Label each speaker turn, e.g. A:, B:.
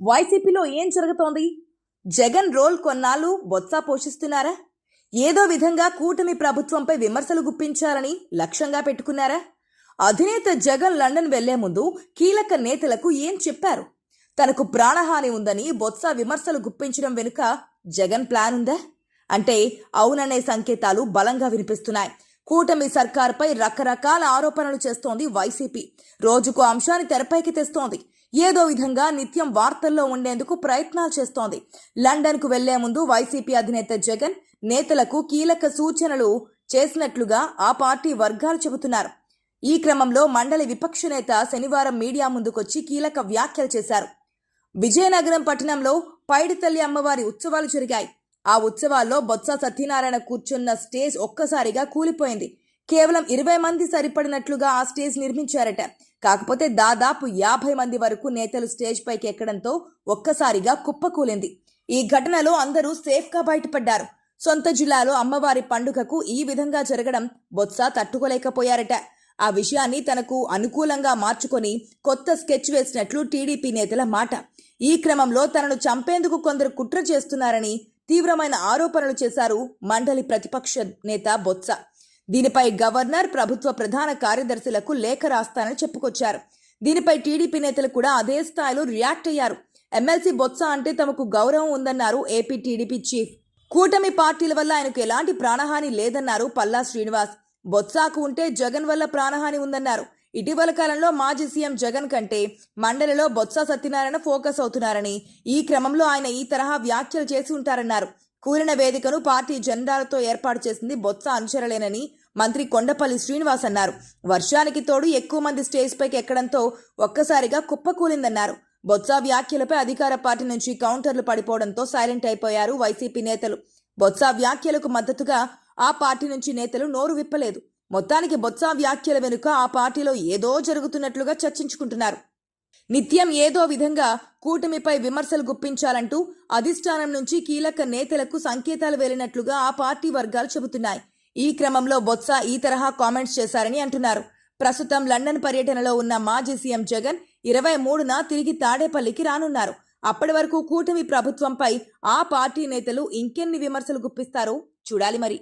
A: వైసీపీలో ఏం జరుగుతోంది? జగన్ రోల్ కొన్నాళ్ళు బొత్స పోషిస్తున్నారా? ఏదో విధంగా కూటమి ప్రభుత్వంపై విమర్శలు గుప్పించాలని లక్ష్యంగా పెట్టుకున్నారా? అధినేత జగన్ లండన్ వెళ్లే ముందు కీలక నేతలకు ఏం చెప్పారు? తనకు ప్రాణహాని ఉందని బొత్స విమర్శలు గుప్పించడం వెనుక జగన్ ప్లాన్ ఉందా? అంటే అవుననే సంకేతాలు బలంగా వినిపిస్తున్నాయి. కూటమి సర్కార్పై రకరకాల ఆరోపణలు చేస్తోంది వైసీపీ. రోజుకు అంశాన్ని తెరపైకి తెస్తోంది. ఏదో విధంగా నిత్యం వార్తల్లో ఉండేందుకు ప్రయత్నాలు చేస్తోంది. లండన్కు వెళ్లే ముందు వైసీపీ అధినేత జగన్ నేతలకు కీలక సూచనలు చేసినట్లుగా ఆ పార్టీ వర్గాలు చెబుతున్నారు. ఈ క్రమంలో మండలి విపక్ష నేత శనివారం మీడియా ముందుకొచ్చి కీలక వ్యాఖ్యలు చేశారు. విజయనగరం పట్టణంలో పైడితల్లి అమ్మవారి ఉత్సవాలు జరిగాయి. ఆ ఉత్సవాల్లో బొత్స సత్యనారాయణ కూర్చున్న స్టేజ్ ఒక్కసారిగా కూలిపోయింది. కేవలం 20 మంది సరిపడినట్లుగా ఆ స్టేజ్ నిర్మించారట. కాకపోతే దాదాపు 50 మంది వరకు నేతలు స్టేజ్ పైకి ఎక్కడంతో ఒక్కసారిగా కుప్పకూలింది. ఈ ఘటనలో అందరూ సేఫ్గా బయటపడ్డారు. సొంత జిల్లాలో అమ్మవారి పండుగకు ఈ విధంగా జరగడం బొత్స తట్టుకోలేకపోయారట. ఆ విషయాన్ని తనకు అనుకూలంగా మార్చుకొని కొత్త స్కెచ్ వేసినట్లు టీడీపీ నేతల మాట. ఈ క్రమంలో తనను చంపేందుకు కొందరు కుట్ర చేస్తున్నారని తీవ్రమైన ఆరోపణలు చేశారు మండలి ప్రతిపక్ష నేత బొత్స. దీనిపై గవర్నర్, ప్రభుత్వ ప్రధాన కార్యదర్శులకు లేఖ రాస్తానని చెప్పుకొచ్చారు. దీనిపై టీడీపీ నేతలు కూడా అదే స్థాయిలో రియాక్ట్ అయ్యారు. ఎమ్మెల్సీ బొత్స అంటే తమకు గౌరవం ఉందన్నారు ఏపీ టీడీపీ చీఫ్. కూటమి పార్టీల వల్ల ఆయనకు ఎలాంటి ప్రాణహాని లేదన్నారు పల్లా శ్రీనివాస్. బొత్సకు ఉంటే జగన్ వల్ల ప్రాణహాని ఉందన్నారు. ఇటీవల కాలంలో మాజీ సీఎం జగన్ కంటే మండలిలో బొత్స సత్యనారాయణ ఫోకస్ అవుతున్నారని, ఈ క్రమంలో ఆయన ఈ తరహా వ్యాఖ్యలు చేసి ఉంటారన్నారు. కూలిన వేదికను పార్టీ జెండాలతో ఏర్పాటు చేసింది బొత్స అనుచరులేనని మంత్రి కొండపల్లి శ్రీనివాస్ అన్నారు. వర్షానికి తోడు ఎక్కువ మంది స్టేజ్ పైకి ఎక్కడంతో ఒక్కసారిగా కుప్పకూలిందన్నారు. బొత్స వ్యాఖ్యలపై అధికార పార్టీ నుంచి కౌంటర్లు పడిపోవడంతో సైలెంట్ అయిపోయారు వైసీపీ నేతలు. బొత్స వ్యాఖ్యలకు మద్దతుగా ఆ పార్టీ నుంచి నేతలు నోరు విప్పలేదు. మొత్తానికి బొత్స వ్యాఖ్యల వెనుక ఆ పార్టీలో ఏదో జరుగుతున్నట్లుగా చర్చించుకుంటున్నారు. నిత్యం ఏదో విధంగా కూటమిపై విమర్శలు గుప్పించాలంటూ అధిష్టానం నుంచి కీలక నేతలకు సంకేతాలు వెళ్లినట్లుగా ఆ పార్టీ వర్గాలు చెబుతున్నాయి. ఈ క్రమంలో బొత్స ఈ తరహా కామెంట్స్ చేశారని అంటున్నారు. ప్రస్తుతం లండన్ పర్యటనలో ఉన్న మాజీ సీఎం జగన్ 23న తిరిగి తాడేపల్లికి రానున్నారు. అప్పటి వరకు కూటమి ప్రభుత్వంపై ఆ పార్టీ నేతలు ఇంకెన్ని విమర్శలు గుప్పిస్తారో చూడాలి మరి.